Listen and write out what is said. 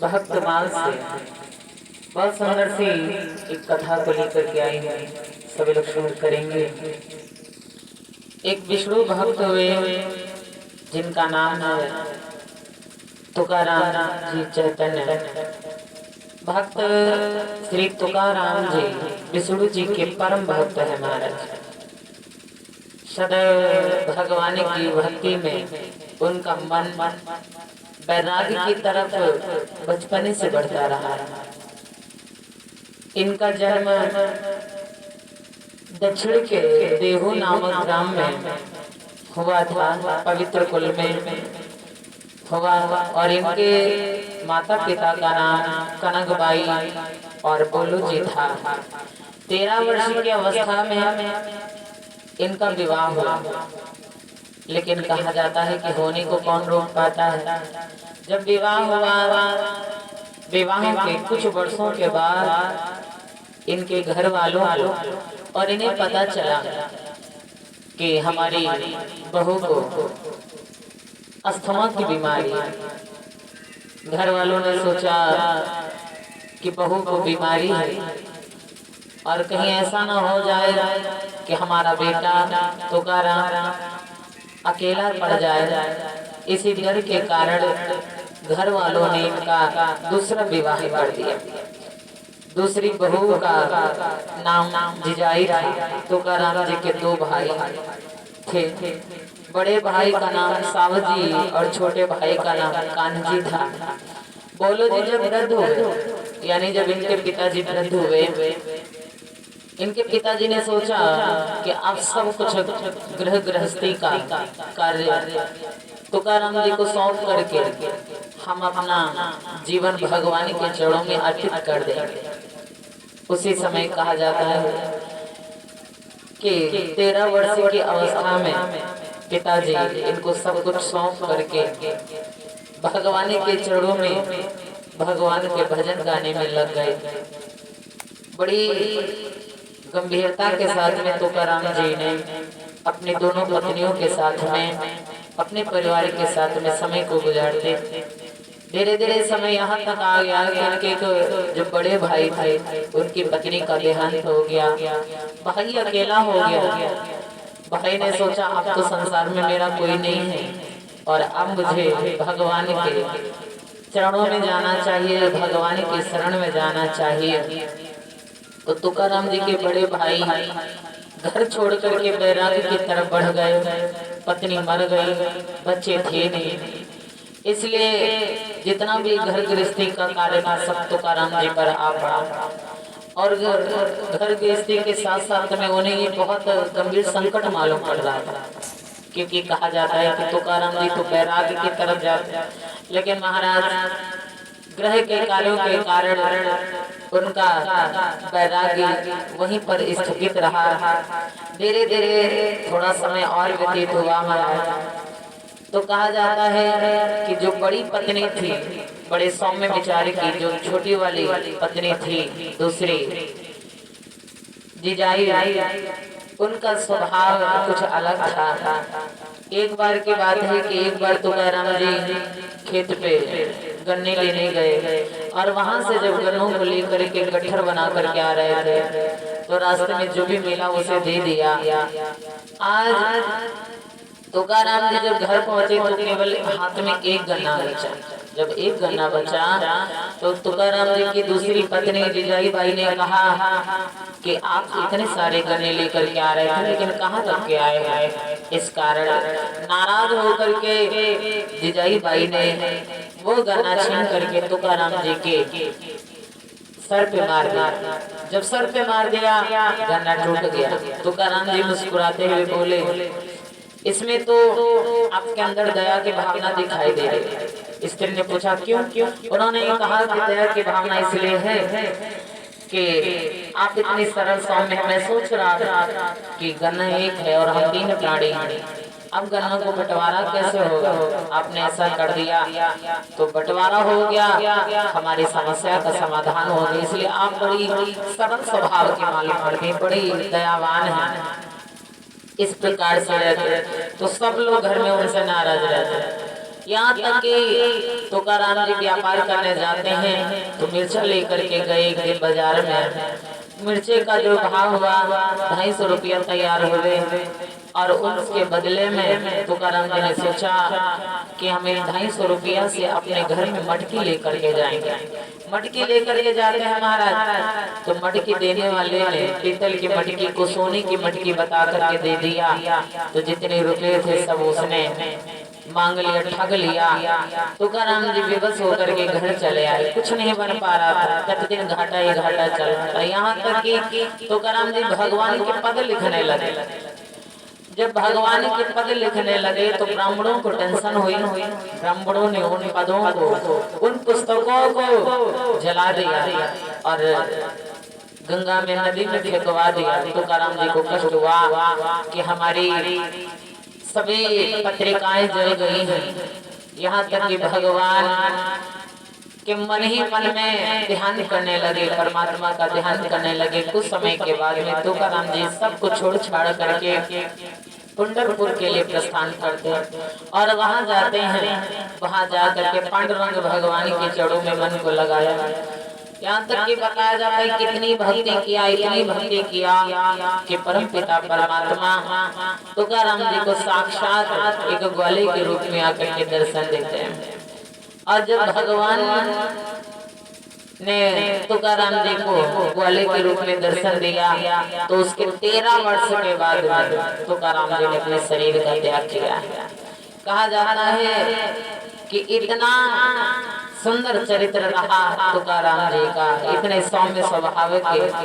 भक्त माल से बहुत सुंदर सी एक कथा को लेकर के आई है। सभी लोग शुरू करेंगे। एक विष्णु भक्त हुए जिनका नाम है तुकाराम जी चैतन्य। भक्त श्री तुकाराम जी विष्णु जी के परम भक्त है महाराज। सदैव भगवान की भक्ति में उनका मन वैराग्य की तरफ बचपने से बढ़ता रहा। इनका जन्म दक्षिण के देहू नामक ग्राम में हुआ था, पवित्र कुल में हुआ। और इनके माता पिता का नाम कनकबाई और बोलू जी था। 13 वर्ष की अवस्था में इनका विवाह हुआ, लेकिन कहा जाता है कि होने को कौन रोक पाता है। जब विवाह हुआ, विवाह के कुछ वर्षों के बाद इनके घर वालों और इन्हें पता चला कि हमारी बहू को अस्थमा की बीमारी। घर वालों ने सोचा कि बहू को बीमारी है और कहीं ऐसा ना हो जाए कि हमारा बेटा तुकाराम अकेला पड़ जाए। इसी डर के कारण घर वालों ने इनका दूसरा विवाह कर दिया। दूसरी बहू का नाम जिजाई था। तुकाराम जी के 2 भाई थे। बड़े भाई का नाम सावजी और छोटे भाई का नाम कान्हजी था। बोलो जी जब वृद्ध हुए, यानी जब इनके पिताजी वृद्ध हुए, इनके पिताजी ने सोचा कि अब सब कुछ गृह गृहस्थी का कार्य तुकाराम जी को सौंप करके हम अपना जीवन भगवान के चरणों में अर्पित कर देंगे। उसी समय कहा जाता है कि 13 वर्ष की अवस्था में पिताजी इनको सब कुछ सौंप करके भगवान के चरणों में भगवान के भजन गाने में लग गए। बड़ी गंभीरता के साथ में तुकाराम जी ने अपनी दोनों पत्नियों के साथ में अपने परिवार के साथ में समय को गुजारते। धीरे धीरे समय यहाँ तक आ गया कि इनके जो बड़े भाई थे उनकी पत्नी का देहांत हो गया। भाई अकेला हो गया। भाई ने सोचा अब तो संसार में मेरा कोई नहीं है और अब मुझे भगवान के चरणों में जाना चाहिए, भगवान की शरण में जाना चाहिए। तो तुकाराम जी के बड़े भाई घर छोड़ करके बैरागी की तरफ बढ़ गए। पत्नी मर गई, बच्चे थे नहीं, इसलिए जितना भी घर गृहस्थी का कार्य था सब तुकाराम जी पर आ पड़ा। और घर गृहस्थी के साथ साथ में उन्हें ये बहुत गंभीर संकट मालूम पड़ रहा था, क्योंकि कहा जाता है कि तुकाराम जी तो बैरागी की तरफ जाते, लेकिन महाराज ग्रह के कार्यों के कारण उनका वैरागी वहीं पर स्थगित रहा। धीरे धीरे थोड़ा समय और व्यतीत हुआ महाराज। तो कहा जाता है कि जो बड़ी पत्नी थी, बड़े सौम्य विचार की जो छोटी वाली पत्नी थी दूसरी जिजाई, उनका स्वभाव कुछ अलग था। एक बार की बात है कि एक बार तुकाराम जी खेत पे गन्ने लेने गए और वहां से जब गन्नों को लेकर के गट्ठर बना करके आ रहे थे तो रास्ते में जो भी मिला उसे दे दिया। आज तुकाराम जी जब घर पहुंचे तो केवल हाथ में एक गन्ना बचा। जब एक गन्ना बचा तो तुकाराम जी की दूसरी पत्नी जिजाई बाई ने कहा कि आप इतने सारे गन्ने लेकर के आ रहे थे लेकिन कहाँ रख के आए हैं। इस कारण नाराज होकर के जिजाई बाई ने वो गन्ना छीन करके तुकाराम जी के सर पे मार दिया। जब सर पे मार दिया गन्ना टूट गया। तुकाराम जी मुस्कुराते हुए बोले, इसमें तो आपके अंदर दया की भावना दिखाई दे रही है। स्त्री ने पूछा क्यों? उन्होंने कहा कि दया की भावना इसलिए है कि आप इतनी सरल सौम्य, मैं सोच रहा था कि गन्ना एक है और हम 3 प्राणी हैं, अब गन्ना को बंटवारा कैसे होगा? आपने ऐसा कर दिया तो बंटवारा हो गया, हमारी समस्या का समाधान हो गया। इसलिए आप बड़ी सरल स्वभाव की मालिक पड़ती, बड़ी दयावान हैं। इस प्रकार से रहते तो सब लोग घर में उनसे नाराज रहते। यहाँ तक कि तुकाराम जी व्यापार करने जाते हैं तो मिर्चा लेकर के गए एक दिन बाजार में। मिर्चे का जो भाव हुआ 250 रुपया तैयार हुए और उसके बदले में तुकाराम जी ने सोचा कि हमें 250 रुपया से अपने घर में मटकी लेकर के जाएंगे। मटकी लेकर के जाते हैं महाराज, तो मटकी देने वाले ने पीतल की मटकी को सोने की मटकी बता करके दे दिया। तो जितने रुपए थे सब उसने मांग लिया, ठग लिया। तुकाराम जी बेबस होकर के घर चले आए, कुछ नहीं बन पा रहा था। प्रतिदिन घाटा ही घाटा चल रहा था। यहाँ तक कि तुकाराम जी भगवान के पद लिखने लगे। जब भगवान के पद लिखने लगे तो ब्राह्मणों को टेंशन हुई। ब्राह्मणों ने उन पदों को, उन पुस्तकों को जला दिया और गंगा में, नदी में फेंकवा दिया। तुकाराम जी को कष्ट हुआ कि हमारी सभी पत्रिकाएं जल गई हैं। यहाँ तक कि भगवान के मन ही मन में ध्यान करने लगे, परमात्मा का ध्यान करने लगे। कुछ समय के बाद में तुकाराम जी सब कुछ छोड़ छाड़ करके पंढरपुर के लिए प्रस्थान करते हैं और वहां जाते हैं। वहां जाकर के पांडुरंग भगवान के चरणों में मन को लगाया। यहाँ तक कि बताया जाता है कितनी भक्ति किया, इतनी भक्ति किया कि परम पिता परमात्मा तुकाराम जी को साक्षात एक ग्वाले के रूप में आकर के दर्शन देते हैं। और जब भगवान ने तुकाराम जी को ग्वाले के रूप में दर्शन दिया तो उसके 13 वर्ष के बाद तुकाराम जी ने अपने शरीर का त्याग किया। कहा जाता है कि इतना सुंदर चरित्र रहा तुकाराम जी का, इतने सौम्य स्वभाव के